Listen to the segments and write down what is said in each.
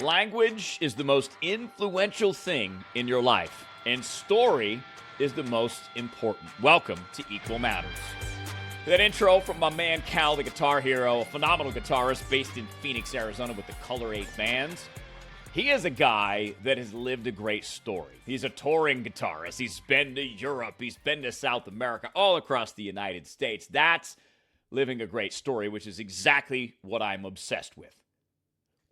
Language is the most influential thing in your life, and story is the most important. Welcome to Equal Matters. That intro from my man Cal, the guitar hero, a phenomenal guitarist based in Phoenix, Arizona with the Color 8 bands. He is a guy that has lived a great story. He's a touring guitarist. He's been to Europe. He's been to South America, all across the United States. That's living a great story, which is exactly what I'm obsessed with.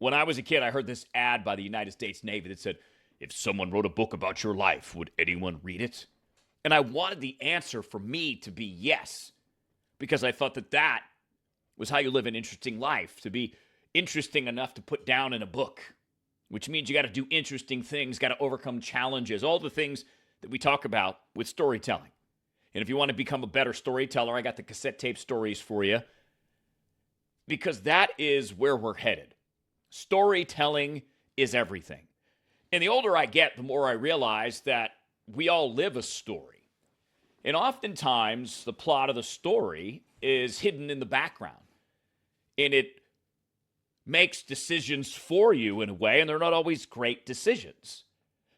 When I was a kid, I heard this ad by the United States Navy that said, if someone wrote a book about your life, would anyone read it? And I wanted the answer for me to be yes, because I thought that that was how you live an interesting life, to be interesting enough to put down in a book, which means you got to do interesting things, got to overcome challenges, all the things that we talk about with storytelling. And if you want to become a better storyteller, I got the cassette tape stories for you, because that is where we're headed. Storytelling is everything. And the older I get, the more I realize that we all live a story. And oftentimes, the plot of the story is hidden in the background. And it makes decisions for you in a way, and they're not always great decisions.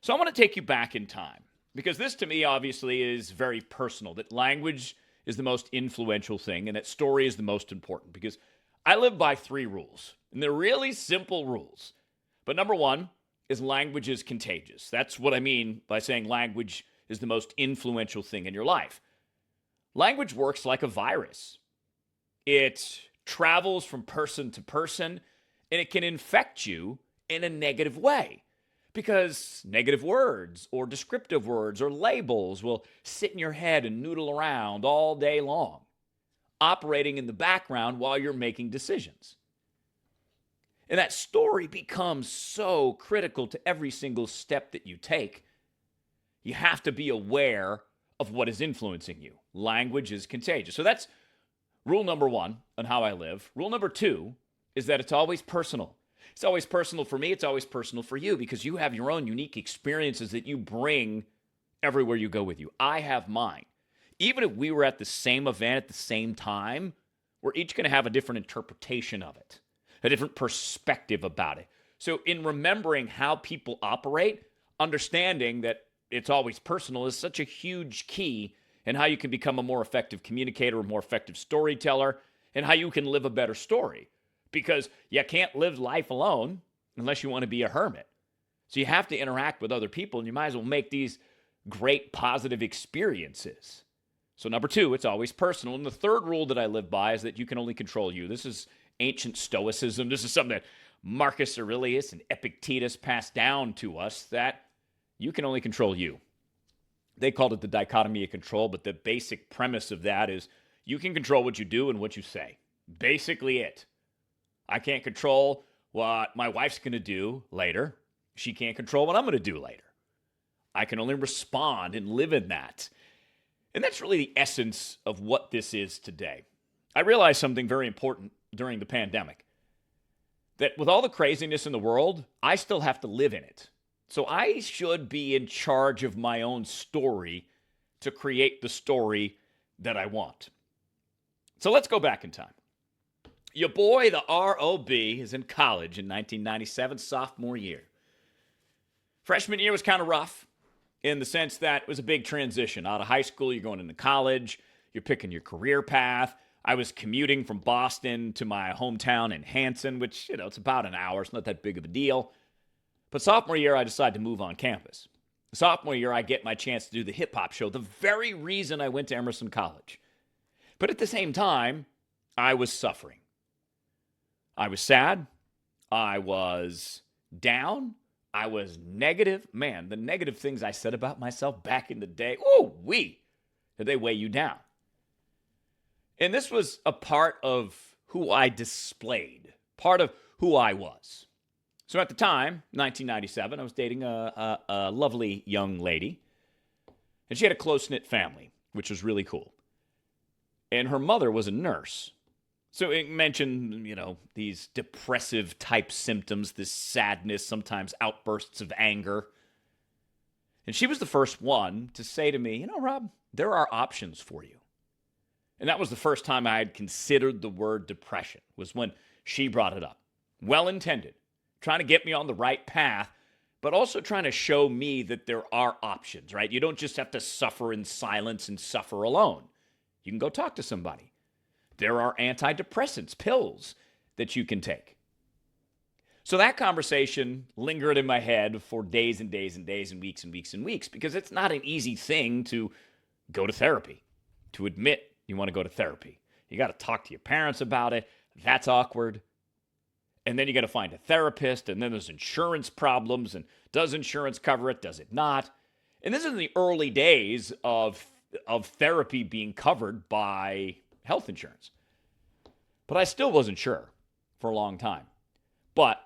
So I want to take you back in time, because this to me obviously is very personal, that language is the most influential thing, and that story is the most important, because I live by 3 rules. And they're really simple rules. But number 1 is language is contagious. That's what I mean by saying language is the most influential thing in your life. Language works like a virus. It travels from person to person, and it can infect you in a negative way. Because negative words or descriptive words or labels will sit in your head and noodle around all day long, operating in the background while you're making decisions. And that story becomes so critical to every single step that you take. You have to be aware of what is influencing you. Language is contagious. So that's rule number 1 on how I live. Rule number 2 is that it's always personal. It's always personal for me. It's always personal for you, because you have your own unique experiences that you bring everywhere you go with you. I have mine. Even if we were at the same event at the same time, we're each going to have a different interpretation of it, a different perspective about it. So in remembering how people operate, understanding that it's always personal is such a huge key in how you can become a more effective communicator, a more effective storyteller, and how you can live a better story. Because you can't live life alone unless you want to be a hermit. So you have to interact with other people, and you might as well make these great positive experiences. So number 2, it's always personal. And the third rule that I live by is that you can only control you. This is ancient Stoicism. This is something that Marcus Aurelius and Epictetus passed down to us, that you can only control you. They called it the dichotomy of control, but the basic premise of that is you can control what you do and what you say. Basically it. I can't control what my wife's going to do later. She can't control what I'm going to do later. I can only respond and live in that. And that's really the essence of what this is today. I realized something very important during the pandemic, that with all the craziness in the world, I still have to live in it. So I should be in charge of my own story to create the story that I want. So let's go back in time. Your boy, the ROB, is in college in 1997, sophomore year. Freshman year was kind of rough in the sense that it was a big transition. Out of high school, you're going into college, you're picking your career path. I was commuting from Boston to my hometown in Hanson, which, it's about an hour. It's not that big of a deal. But sophomore year, I decided to move on campus. Sophomore year, I get my chance to do the hip-hop show, the very reason I went to Emerson College. But at the same time, I was suffering. I was sad. I was down. I was negative. Man, the negative things I said about myself back in the day, did they weigh you down? And this was a part of who I displayed, part of who I was. So at the time, 1997, I was dating a lovely young lady, and she had a close-knit family, which was really cool. And her mother was a nurse. So it mentioned, these depressive type symptoms, this sadness, sometimes outbursts of anger. And she was the first one to say to me, Rob, there are options for you. And that was the first time I had considered the word depression, was when she brought it up. Well-intended. trying to get me on the right path, but also trying to show me that there are options, right? You don't just have to suffer in silence and suffer alone. You can go talk to somebody. There are antidepressants, pills that you can take. So that conversation lingered in my head for days and days and days and weeks and weeks and weeks, because it's not an easy thing to go to therapy, to admit you want to go to therapy. You got to talk to your parents about it. That's awkward. And then you got to find a therapist, and then there's insurance problems, and does insurance cover it? Does it not? And this is in the early days of therapy being covered by health insurance. But I still wasn't sure for a long time. But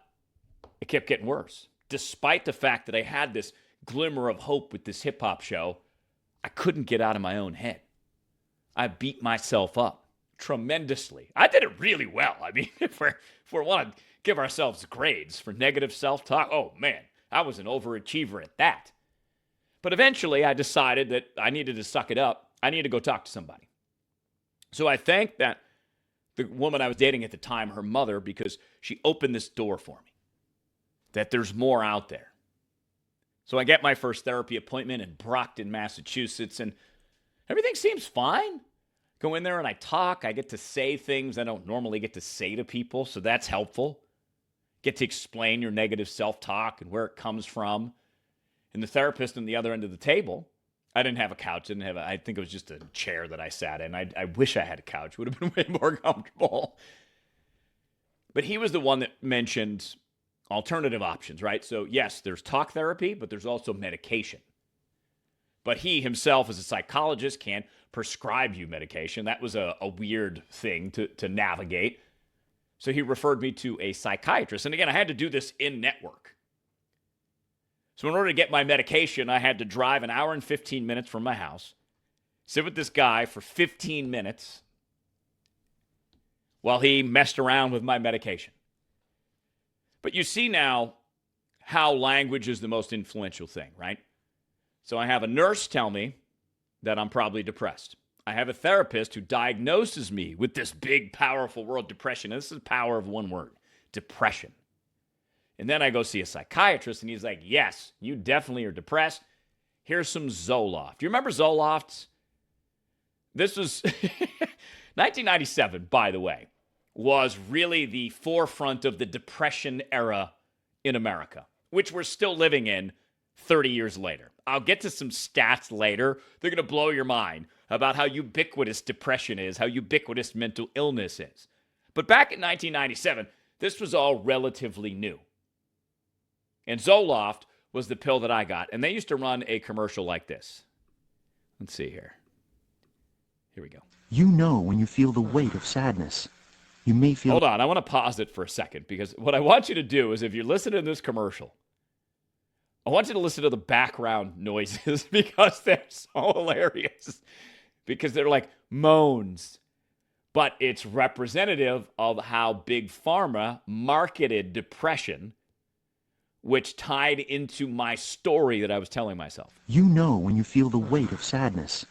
it kept getting worse. Despite the fact that I had this glimmer of hope with this hip-hop show, I couldn't get out of my own head. I beat myself up tremendously. I did it really well. I mean, if we want to give ourselves grades for negative self-talk, oh man, I was an overachiever at that. But eventually I decided that I needed to suck it up. I needed to go talk to somebody. So I thanked that the woman I was dating at the time, her mother, because she opened this door for me, that there's more out there. So I get my first therapy appointment in Brockton, Massachusetts, and everything seems fine. Go in there and I talk. I get to say things I don't normally get to say to people, so that's helpful. Get to explain your negative self-talk and where it comes from. And the therapist on the other end of the table, I didn't have a couch. I think it was just a chair that I sat in. I wish I had a couch. It would have been way more comfortable. But he was the one that mentioned alternative options, right? So yes, there's talk therapy, but there's also medication. But he himself, as a psychologist, can't prescribe you medication. That was a weird thing to navigate. So he referred me to a psychiatrist. And again, I had to do this in network. So in order to get my medication, I had to drive an hour and 15 minutes from my house, sit with this guy for 15 minutes while he messed around with my medication. But you see now how language is the most influential thing, right? So I have a nurse tell me that I'm probably depressed. I have a therapist who diagnoses me with this big, powerful word, depression. And this is the power of one word, depression. And then I go see a psychiatrist, and he's like, yes, you definitely are depressed. Here's some Zoloft. Do you remember Zoloft? This was 1997, by the way, was really the forefront of the Depression era in America, which we're still living in 30 years later. I'll get to some stats later. They're going to blow your mind about how ubiquitous depression is, how ubiquitous mental illness is. But back in 1997, this was all relatively new. And Zoloft was the pill that I got. And they used to run a commercial like this. Let's see here. Here we go. You know when you feel the weight of sadness. You may feel... Hold on, I want to pause it for a second, because what I want you to do is, if you're listening to this commercial, I want you to listen to the background noises, because they're so hilarious. Because they're like moans. But it's representative of how Big Pharma marketed depression, which tied into my story that I was telling myself. You know when you feel the weight of sadness.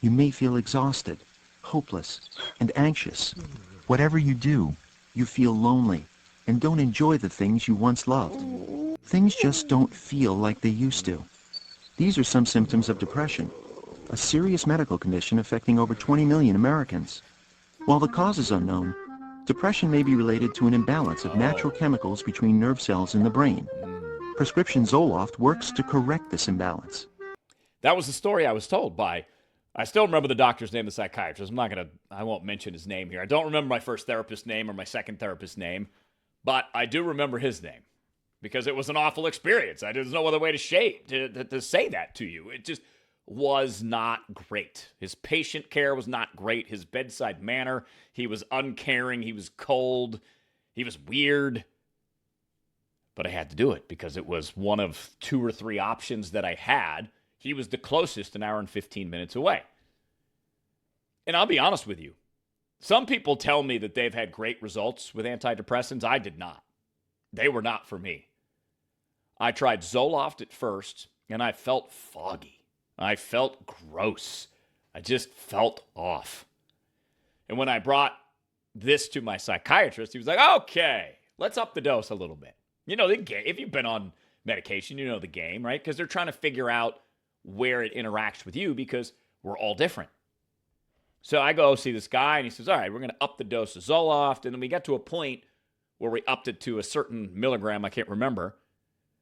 You may feel exhausted, hopeless, and anxious. Whatever you do, you feel lonely and don't enjoy the things you once loved. Things just don't feel like they used to. These are some symptoms of depression, a serious medical condition affecting over 20 million Americans. While the cause is unknown, depression may be related to an imbalance of natural chemicals between nerve cells in the brain. Prescription Zoloft works to correct this imbalance. That was the story I was told by, I still remember the doctor's name, the psychiatrist. I won't mention his name here. I don't remember my first therapist's name or my second therapist's name, but I do remember his name because it was an awful experience. There's no other way to say that to you. It just was not great. His patient care was not great. His bedside manner, he was uncaring. He was cold. He was weird. But I had to do it because it was one of 2 or 3 options that I had. He was the closest, an hour and 15 minutes away. And I'll be honest with you. Some people tell me that they've had great results with antidepressants. I did not. They were not for me. I tried Zoloft at first, and I felt foggy. I felt gross. I just felt off. And when I brought this to my psychiatrist, he was like, okay, let's up the dose a little bit. You know the game. If you've been on medication, you know the game, right? Because they're trying to figure out where it interacts with you because we're all different. So I go see this guy, and he says, all right, we're going to up the dose of Zoloft. And then we got to a point where we upped it to a certain milligram. I can't remember.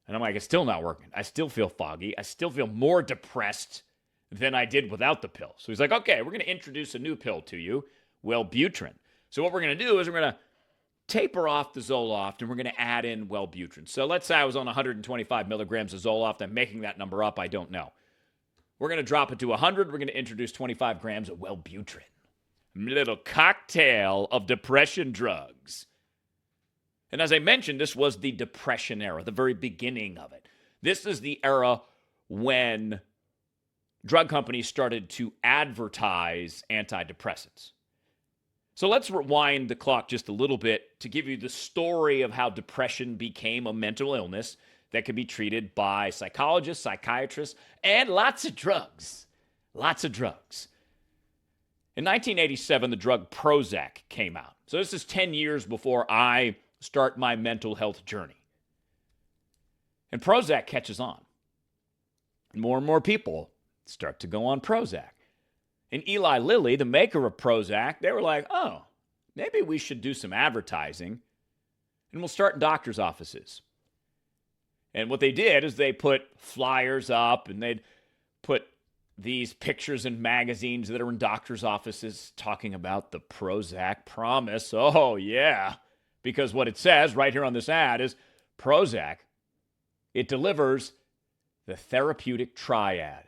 And I'm like, it's still not working. I still feel foggy. I still feel more depressed than I did without the pill. So he's like, okay, we're going to introduce a new pill to you, Wellbutrin. So what we're going to do is we're going to taper off the Zoloft, and we're going to add in Wellbutrin. So let's say I was on 125 milligrams of Zoloft. I'm making that number up. I don't know. We're going to drop it to 100. We're going to introduce 25 grams of Wellbutrin. A little cocktail of depression drugs. And as I mentioned, this was the Depression era, the very beginning of it. This is the era when drug companies started to advertise antidepressants. So let's rewind the clock just a little bit to give you the story of how depression became a mental illness that could be treated by psychologists, psychiatrists, and lots of drugs. Lots of drugs. In 1987, the drug Prozac came out. So this is 10 years before I start my mental health journey. And Prozac catches on. More and more people start to go on Prozac. And Eli Lilly, the maker of Prozac, they were like, oh, maybe we should do some advertising, and we'll start in doctors' offices. And what they did is they put flyers up, and they'd put these pictures in magazines that are in doctors' offices talking about the Prozac promise. Oh, yeah. Because what it says right here on this ad is Prozac, it delivers the therapeutic triad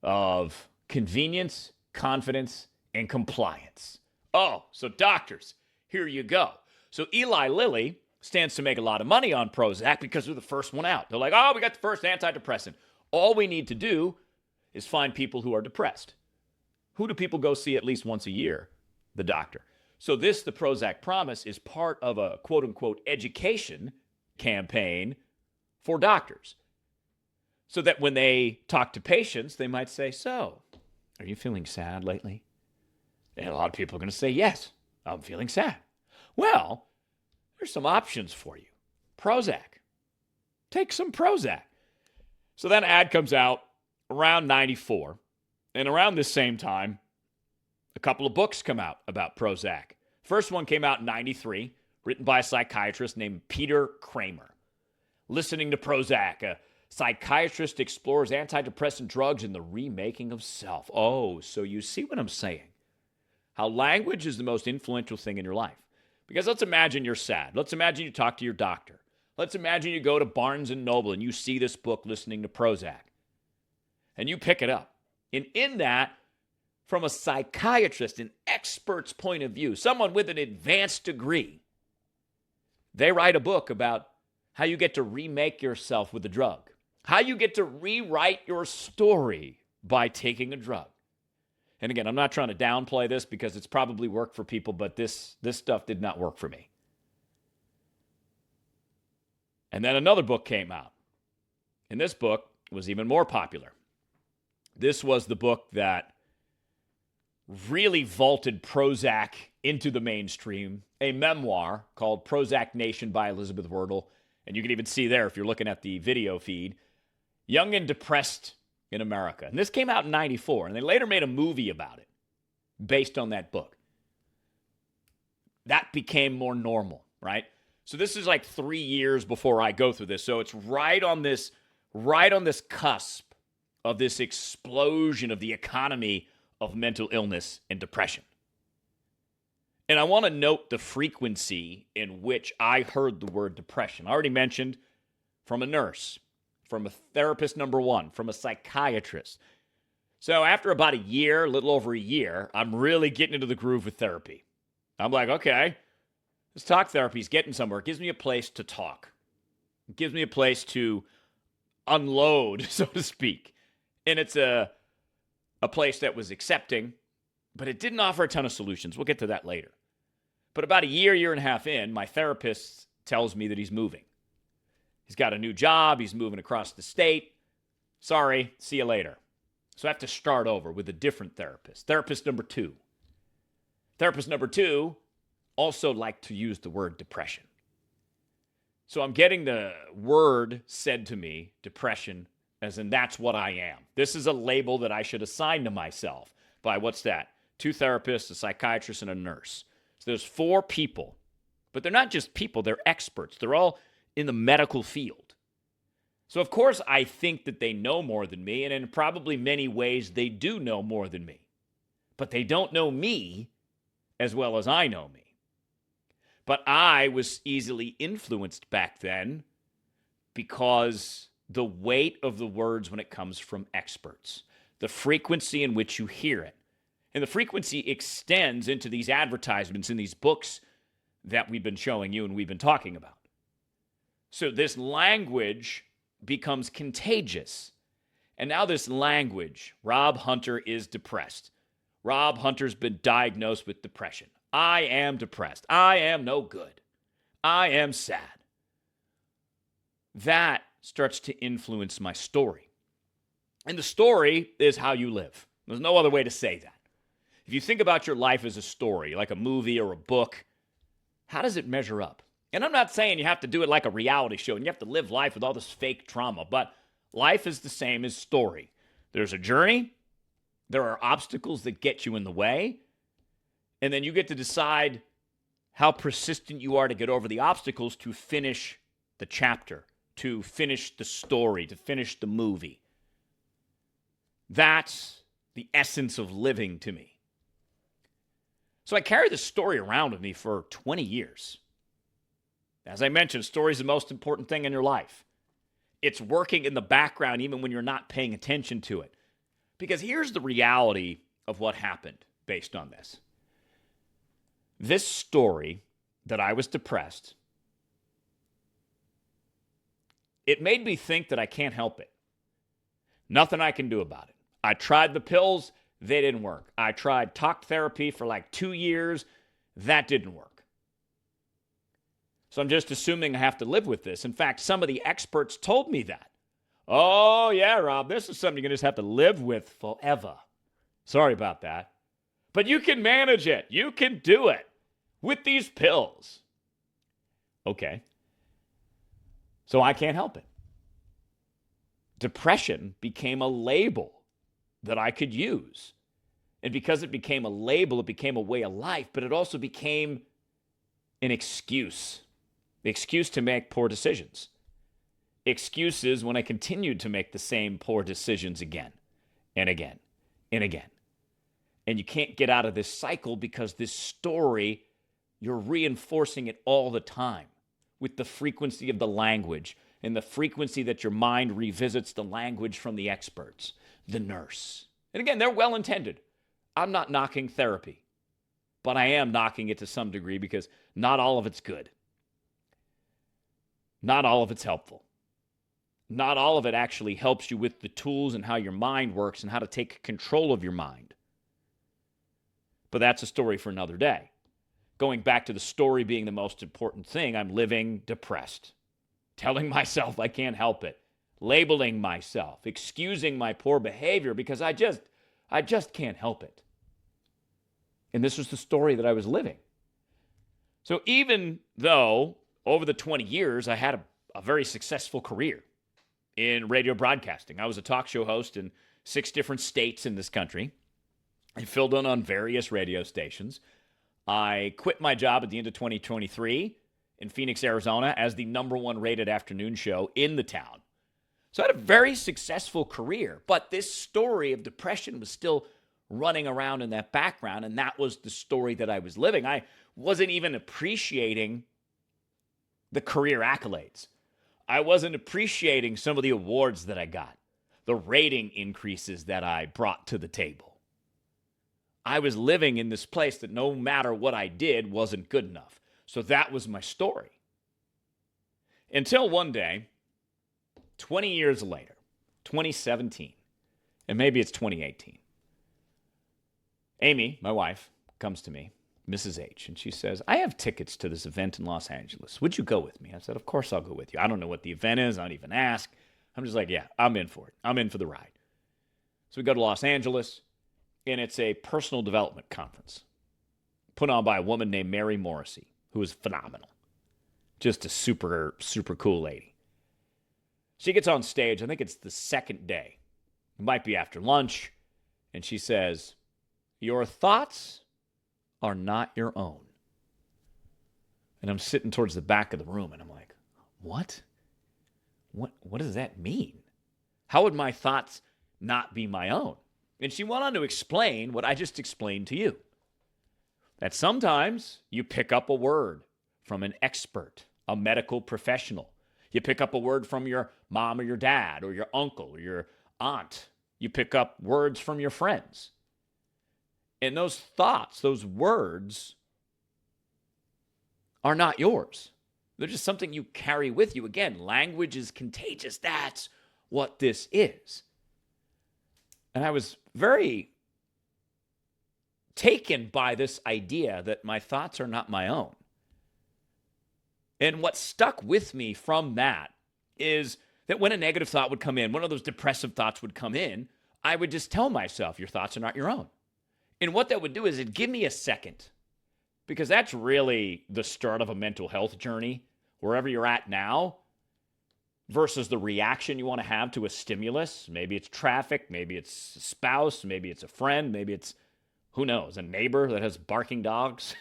of convenience, confidence, and compliance. Oh, so doctors, here you go. So Eli Lilly stands to make a lot of money on Prozac because they're the first one out. They're like, oh, we got the first antidepressant. All we need to do is find people who are depressed. Who do people go see at least once a year? The doctor. So the Prozac promise, is part of a quote-unquote education campaign for doctors. So that when they talk to patients, they might say, so, are you feeling sad lately? And a lot of people are going to say, yes, I'm feeling sad. Well, there's some options for you. Prozac. Take some Prozac. So that ad comes out around 94. And around this same time, a couple of books come out about Prozac. First one came out in 93, written by a psychiatrist named Peter Kramer. Listening to Prozac, a psychiatrist explores antidepressant drugs and the remaking of self. Oh, so you see what I'm saying? How language is the most influential thing in your life. Because let's imagine you're sad. Let's imagine you talk to your doctor. Let's imagine you go to Barnes & Noble and you see this book, Listening to Prozac. And you pick it up. And in that, from a psychiatrist, an expert's point of view, someone with an advanced degree, they write a book about how you get to remake yourself with a drug, how you get to rewrite your story by taking a drug. And again, I'm not trying to downplay this because it's probably worked for people, but this stuff did not work for me. And then another book came out. And this book was even more popular. This was the book that really vaulted Prozac into the mainstream, a memoir called Prozac Nation by Elizabeth Wordle. And you can even see there, if you're looking at the video feed, Young and Depressed in America. And this came out in 94, and they later made a movie about it based on that book. That became more normal, right? So this is like 3 years before I go through this. So it's right on this cusp of this explosion of the economy of mental illness and depression. And I want to note the frequency in which I heard the word depression. I already mentioned from a nurse, from a therapist number one, from a psychiatrist. So after about a year, a little over a year, I'm really getting into the groove with therapy. I'm like, okay, this talk therapy is getting somewhere. It gives me a place to talk. It gives me a place to unload, so to speak. And it's a place that was accepting, but it didn't offer a ton of solutions. We'll get to that later. But about a year and a half in, my therapist tells me that he's moving. He's got a new job. He's moving across the state. Sorry, see you later. So I have to start over with a different therapist. Therapist number two. Therapist number two also liked to use the word depression. So I'm getting the word said to me, depression, as in that's what I am. This is a label that I should assign to myself by, what's that? 2 therapists, a psychiatrist, and a nurse. So there's 4 people. But they're not just people, they're experts. They're all in the medical field. So of course I think that they know more than me, and in probably many ways they do know more than me. But they don't know me as well as I know me. But I was easily influenced back then because the weight of the words when it comes from experts, the frequency in which you hear it, and the frequency extends into these advertisements in these books that we've been showing you and we've been talking about. So this language becomes contagious. And now this language, Rob Hunter is depressed. Rob Hunter's been diagnosed with depression. I am depressed. I am no good. I am sad. That starts to influence my story. And the story is how you live. There's no other way to say that. If you think about your life as a story, like a movie or a book, how does it measure up? And I'm not saying you have to do it like a reality show and you have to live life with all this fake trauma, but life is the same as story. There's a journey. There are obstacles that get you in the way. And then you get to decide how persistent you are to get over the obstacles to finish the chapter, to finish the story, to finish the movie. That's the essence of living to me. So I carry this story around with me for 20 years. As I mentioned, story is the most important thing in your life. It's working in the background even when you're not paying attention to it. Because here's the reality of what happened based on this. This story that I was depressed, it made me think that I can't help it. Nothing I can do about it. I tried the pills, they didn't work. I tried talk therapy for like 2 years, that didn't work. So I'm just assuming I have to live with this. In fact, some of the experts told me that. Oh, yeah, Rob, this is something you're going to just have to live with forever. Sorry about that. But you can manage it. You can do it with these pills. Okay. So I can't help it. Depression became a label that I could use. And because it became a label, it became a way of life, but it also became an excuse. The excuse to make poor decisions. Excuses when I continued to make the same poor decisions again and again and again. And you can't get out of this cycle because this story, you're reinforcing it all the time with the frequency of the language and the frequency that your mind revisits the language from the experts, the nurse. And again, they're well-intended. I'm not knocking therapy, but I am knocking it to some degree because not all of it's good. Not all of it's helpful. Not all of it actually helps you with the tools and how your mind works and how to take control of your mind. But that's a story for another day. Going back to the story being the most important thing, I'm living depressed, telling myself I can't help it, labeling myself, excusing my poor behavior because I just can't help it. And this was the story that I was living. So even though over the 20 years I had a very successful career in radio broadcasting, I was a talk show host in 6 different states in this country. I filled in on various radio stations. I quit my job at the end of 2023 in Phoenix, Arizona as the #1 rated afternoon show in the town. So I had a very successful career, but this story of depression was still running around in that background, and that was the story that I was living. I wasn't even appreciating the career accolades. I wasn't appreciating some of the awards that I got, the rating increases that I brought to the table. I was living in this place that no matter what I did wasn't good enough. So that was my story. Until one day, 20 years later, 2017, and maybe it's 2018, Amy, my wife, comes to me, Mrs. H, and she says, I have tickets to this event in Los Angeles. Would you go with me? I said, of course I'll go with you. I don't know what the event is. I don't even ask. I'm just like, yeah, I'm in for it. I'm in for the ride. So we go to Los Angeles, and it's a personal development conference put on by a woman named Mary Morrissey, who is phenomenal. Just a super, super cool lady. She gets on stage, I think it's the second day. It might be after lunch. And she says, "Your thoughts are not your own." And I'm sitting towards the back of the room, and I'm like, what? What does that mean? How would my thoughts not be my own? And she went on to explain what I just explained to you. That sometimes you pick up a word from an expert, a medical professional. You pick up a word from your mom or your dad or your uncle or your aunt. You pick up words from your friends. And those thoughts, those words, are not yours. They're just something you carry with you. Again, language is contagious. That's what this is. And I was very taken by this idea that my thoughts are not my own. And what stuck with me from that is that when a negative thought would come in, one of those depressive thoughts would come in, I would just tell myself, your thoughts are not your own. And what that would do is it'd give me a second, because that's really the start of a mental health journey, wherever you're at now, versus the reaction you want to have to a stimulus. Maybe it's traffic, maybe it's a spouse, maybe it's a friend, maybe it's, who knows, a neighbor that has barking dogs.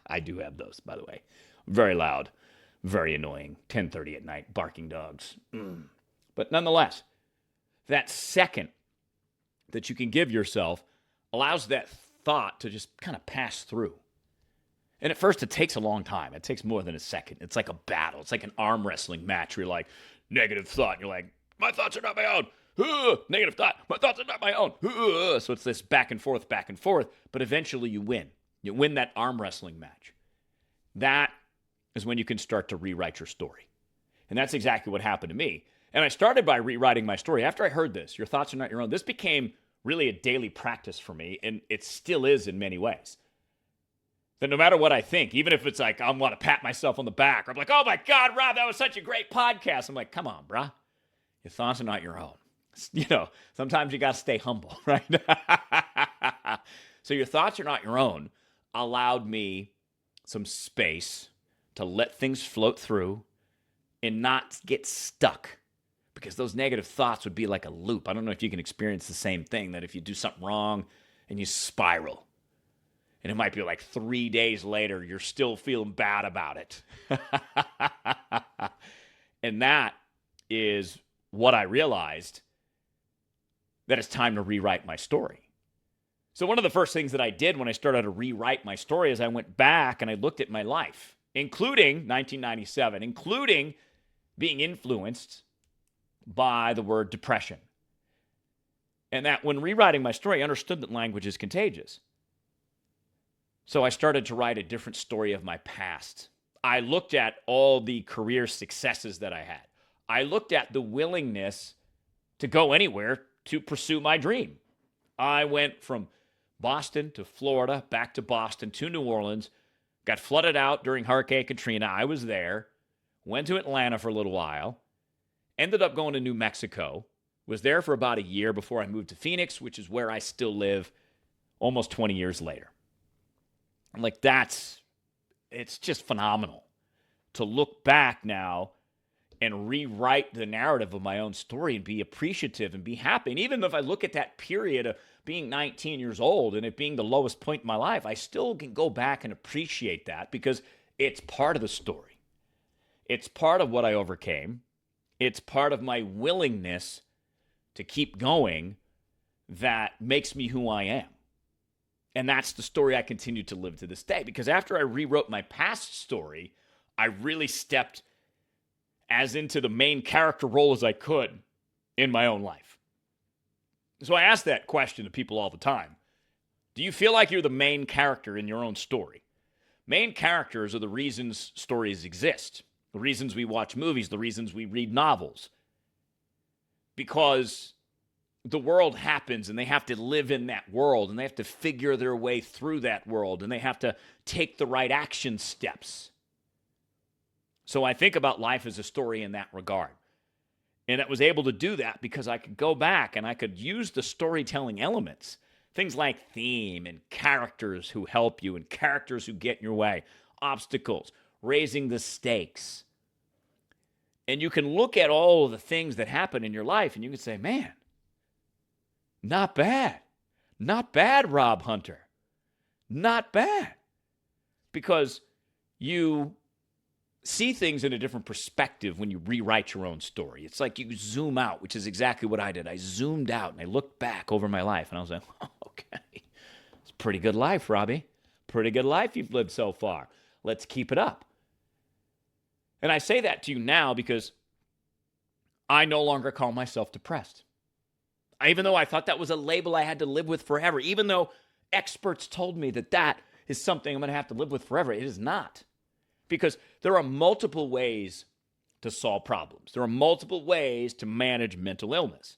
I do have those, by the way. Very loud, very annoying, 10:30 at night, barking dogs. But nonetheless, that second that you can give yourself allows that thought to just kind of pass through. And at first, it takes a long time. It takes more than a second. It's like a battle. It's like an arm wrestling match where you're like, negative thought. And you're like, my thoughts are not my own. Negative thought. My thoughts are not my own. So it's this back and forth. But eventually you win. You win that arm wrestling match. That is when you can start to rewrite your story. And that's exactly what happened to me. And I started by rewriting my story. After I heard this, your thoughts are not your own, this became really a daily practice for me, and it still is in many ways. That no matter what I think, even if it's like I want to pat myself on the back, or I'm like, oh my God, Rob, that was such a great podcast. I'm like, come on, bruh. Your thoughts are not your own. You know, sometimes you got to stay humble, right? So your thoughts are not your own allowed me some space to let things float through and not get stuck, because those negative thoughts would be like a loop. I don't know if you can experience the same thing, that if you do something wrong and you spiral, and it might be like 3 days later, you're still feeling bad about it. And that is what I realized, that it's time to rewrite my story. So one of the first things that I did when I started to rewrite my story is I went back and I looked at my life, including 1997, including being influenced by the word depression. And that when rewriting my story, I understood that language is contagious. So I started to write a different story of my past. I looked at all the career successes that I had. I looked at the willingness to go anywhere to pursue my dream. I went from Boston to Florida, back to Boston to New Orleans, got flooded out during Hurricane Katrina. I was there, went to Atlanta for a little while, ended up going to New Mexico, was there for about a year before I moved to Phoenix, which is where I still live almost 20 years later. I'm like, it's just phenomenal to look back now and rewrite the narrative of my own story and be appreciative and be happy. And even if I look at that period of being 19 years old and it being the lowest point in my life, I still can go back and appreciate that, because it's part of the story. It's part of what I overcame. It's part of my willingness to keep going that makes me who I am. And that's the story I continue to live to this day, because after I rewrote my past story, I really stepped as into the main character role as I could in my own life. So I ask that question to people all the time. Do you feel like you're the main character in your own story? Main characters are the reasons stories exist, the reasons we watch movies, the reasons we read novels. Because the world happens and they have to live in that world and they have to figure their way through that world and they have to take the right action steps. So I think about life as a story in that regard. And I was able to do that because I could go back and I could use the storytelling elements, things like theme and characters who help you and characters who get in your way, obstacles, raising the stakes. And you can look at all of the things that happen in your life and you can say, man, not bad. Not bad, Rob Hunter. Not bad. Because you see things in a different perspective when you rewrite your own story. It's like you zoom out, which is exactly what I did. I zoomed out and I looked back over my life and I was like, oh, okay, it's a pretty good life, Robbie. Pretty good life you've lived so far. Let's keep it up. And I say that to you now because I no longer call myself depressed. Even though I thought that was a label I had to live with forever, even though experts told me that that is something I'm going to have to live with forever, it is not. Because there are multiple ways to solve problems. There are multiple ways to manage mental illness.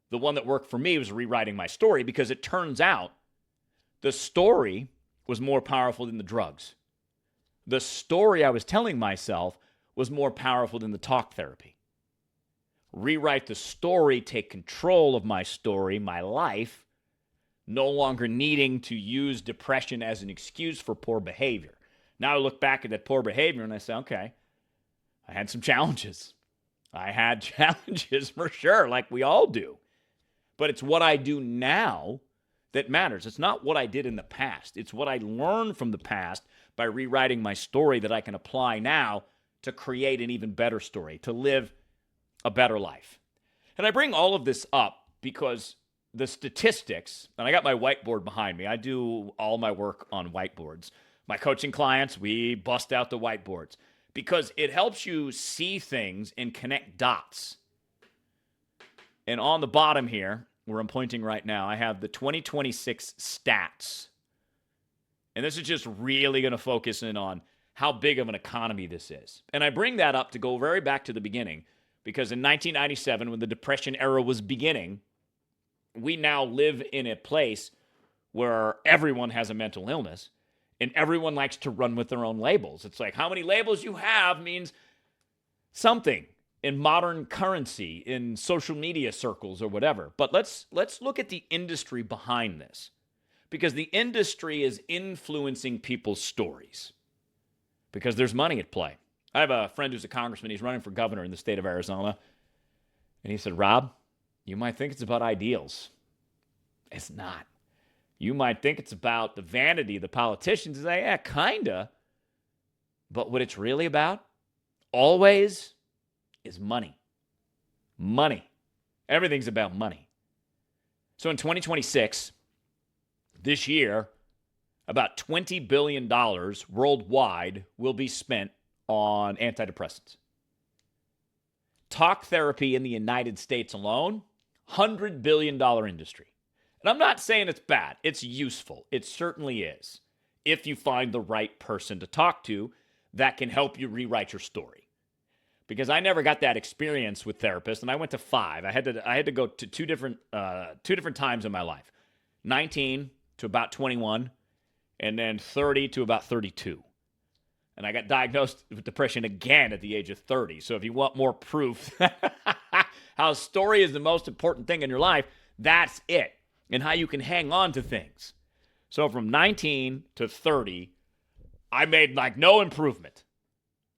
The one that worked for me was rewriting my story because it turns out the story was more powerful than the drugs. The story I was telling myself was more powerful than the talk therapy. Rewrite the story, take control of my story, my life, no longer needing to use depression as an excuse for poor behavior. Now I look back at that poor behavior and I say, okay, I had some challenges. I had challenges for sure, like we all do. But it's what I do now that matters. It's not what I did in the past. It's what I learned from the past by rewriting my story that I can apply now to create an even better story, to live a better life. And I bring all of this up because the statistics, and I got my whiteboard behind me. I do all my work on whiteboards. My coaching clients, we bust out the whiteboards because it helps you see things and connect dots. And on the bottom here, where I'm pointing right now, I have the 2026 stats. And this is just really going to focus in on how big of an economy this is. And I bring that up to go very back to the beginning because in 1997, when the Depression era was beginning, we now live in a place where everyone has a mental illness. And everyone likes to run with their own labels. It's like how many labels you have means something in modern currency, in social media circles or whatever. But let's look at the industry behind this. Because the industry is influencing people's stories. Because there's money at play. I have a friend who's a congressman. He's running for governor in the state of Arizona. And he said, Rob, you might think it's about ideals. It's not. You might think it's about the vanity of the politicians. Say, yeah, kinda. But what it's really about, always, is money. Money. Everything's about money. So in 2026, this year, about $20 billion worldwide will be spent on antidepressants. Talk therapy in the United States alone, $100 billion industry. And I'm not saying it's bad. It's useful. It certainly is. If you find the right person to talk to that can help you rewrite your story. Because I never got that experience with therapists, and I went to 5. I had to go to two different times in my life. 19 to about 21, and then 30 to about 32. And I got diagnosed with depression again at the age of 30. So if you want more proof how story is the most important thing in your life, that's it. And how you can hang on to things. So from 19 to 30, I made like no improvement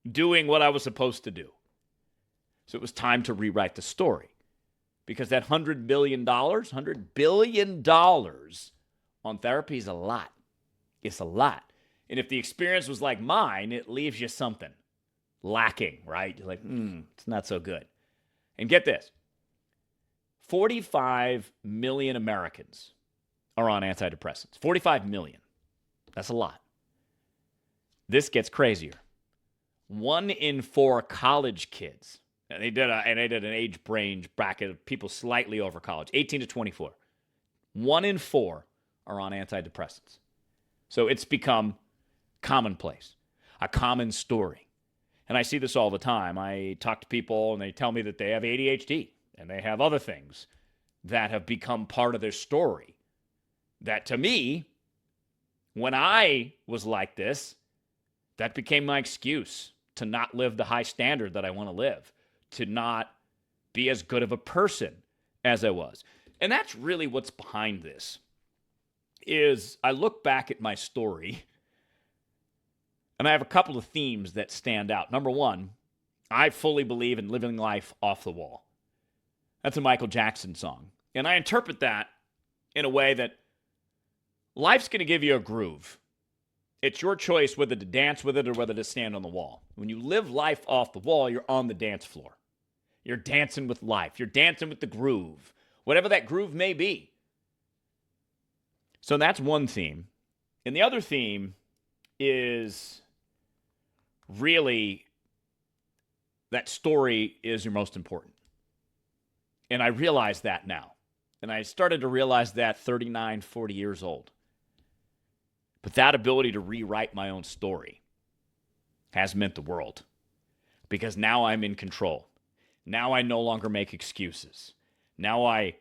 doing what I was supposed to do. So it was time to rewrite the story. Because that $100 billion on therapy is a lot. It's a lot. And if the experience was like mine, it leaves you something lacking, right? You're like, it's not so good. And get this. 45 million Americans are on antidepressants. 45 million. That's a lot. This gets crazier. 1 in 4 college kids, and they did an age range bracket of people slightly over college, 18 to 24. 1 in 4 are on antidepressants. So it's become commonplace, a common story. And I see this all the time. I talk to people and they tell me that they have ADHD. And they have other things that have become part of their story. That to me, when I was like this, that became my excuse to not live the high standard that I want to live, to not be as good of a person as I was. And that's really what's behind this, is I look back at my story And I have a couple of themes that stand out. Number one, I fully believe in living life off the wall. That's a Michael Jackson song. And I interpret that in a way that life's going to give you a groove. It's your choice whether to dance with it or whether to stand on the wall. When you live life off the wall, you're on the dance floor. You're dancing with life. You're dancing with the groove, whatever that groove may be. So that's one theme. And the other theme is really that story is your most important. And I realize that now. And I started to realize that 39, 40 years old. But that ability to rewrite my own story has meant the world. Because now I'm in control. Now I no longer make excuses. Now I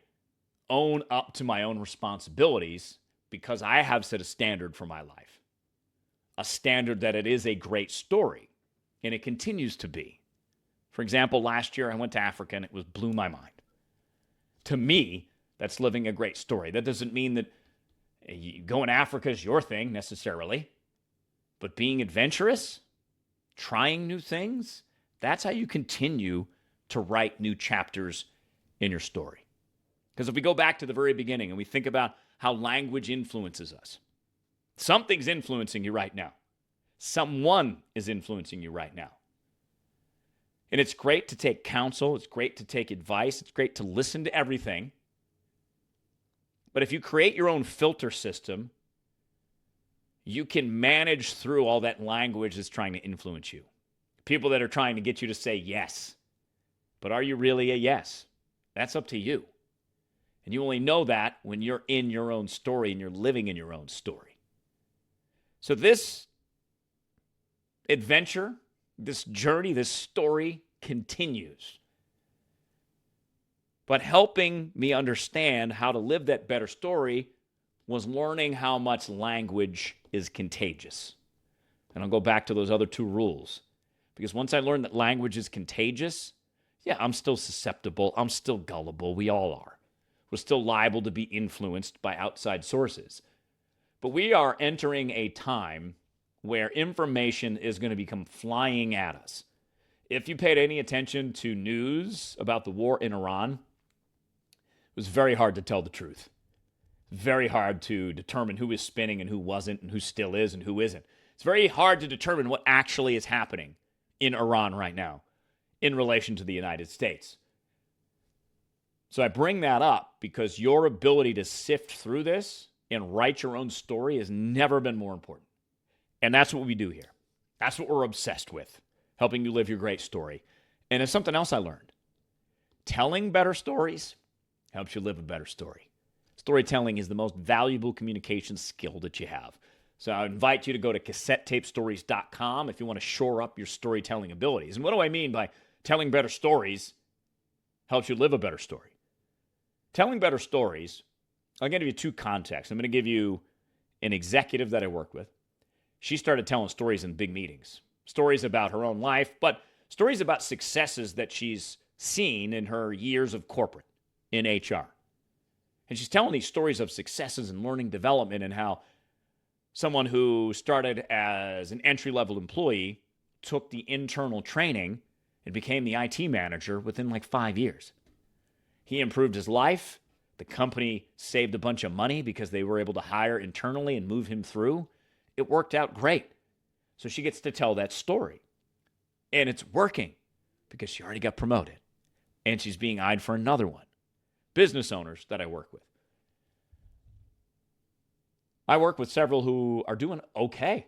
own up to my own responsibilities because I have set a standard for my life. A standard that it is a great story. And it continues to be. For example, last year I went to Africa and it blew my mind. To me, that's living a great story. That doesn't mean that going to Africa is your thing necessarily. But being adventurous, trying new things, that's how you continue to write new chapters in your story. Because if we go back to the very beginning and we think about how language influences us, something's influencing you right now. Someone is influencing you right now. And it's great to take counsel. It's great to take advice. It's great to listen to everything. But if you create your own filter system, you can manage through all that language that's trying to influence you. People that are trying to get you to say yes. But are you really a yes? That's up to you. And you only know that when you're in your own story and you're living in your own story. So this adventure, this journey, this story continues. But helping me understand how to live that better story was learning how much language is contagious. And I'll go back to those other two rules. Because once I learned that language is contagious, yeah, I'm still susceptible. I'm still gullible. We all are. We're still liable to be influenced by outside sources. But we are entering a time where information is going to become flying at us. If you paid any attention to news about the war in Iran, it was very hard to tell the truth. Very hard to determine who is spinning and who wasn't and who still is and who isn't. It's very hard to determine what actually is happening in Iran right now in relation to the United States. So I bring that up because your ability to sift through this and write your own story has never been more important. And that's what we do here. That's what we're obsessed with, helping you live your great story. And it's something else I learned. Telling better stories helps you live a better story. Storytelling is the most valuable communication skill that you have. So I invite you to go to cassettetapestories.com if you want to shore up your storytelling abilities. And what do I mean by telling better stories helps you live a better story? Telling better stories, I'm going to give you two contexts. I'm going to give you an executive that I work with. She started telling stories in big meetings, stories about her own life, but stories about successes that she's seen in her years of corporate in HR. And she's telling these stories of successes and learning development and how someone who started as an entry-level employee took the internal training and became the IT manager within like 5 years. He improved his life. The company saved a bunch of money because they were able to hire internally and move him through. It worked out great. So she gets to tell that story. And it's working because she already got promoted. And she's being eyed for another one. Business owners that I work with. I work with several who are doing okay,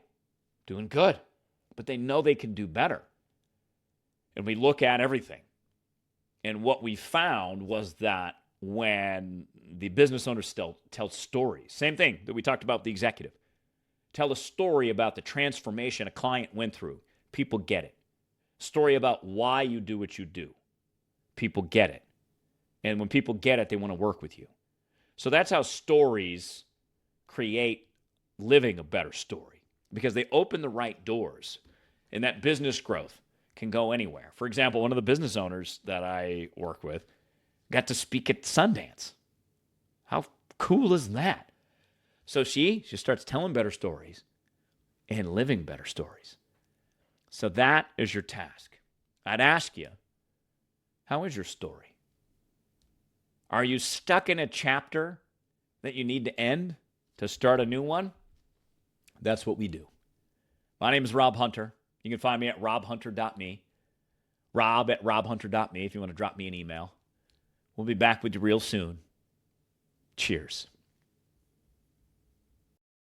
doing good, but they know they can do better. And we look at everything. And what we found was that when the business owners still tell stories, same thing that we talked about with the executive, tell a story about the transformation a client went through, people get it. Story about why you do what you do, people get it. And when people get it, they want to work with you. So that's how stories create living a better story, because they open the right doors, and that business growth can go anywhere. For example, one of the business owners that I work with got to speak at Sundance. How cool is that? So she starts telling better stories and living better stories. So that is your task. I'd ask you, how is your story? Are you stuck in a chapter that you need to end to start a new one? That's what we do. My name is Rob Hunter. You can find me at robhunter.me. Rob@robhunter.me if you want to drop me an email. We'll be back with you real soon. Cheers.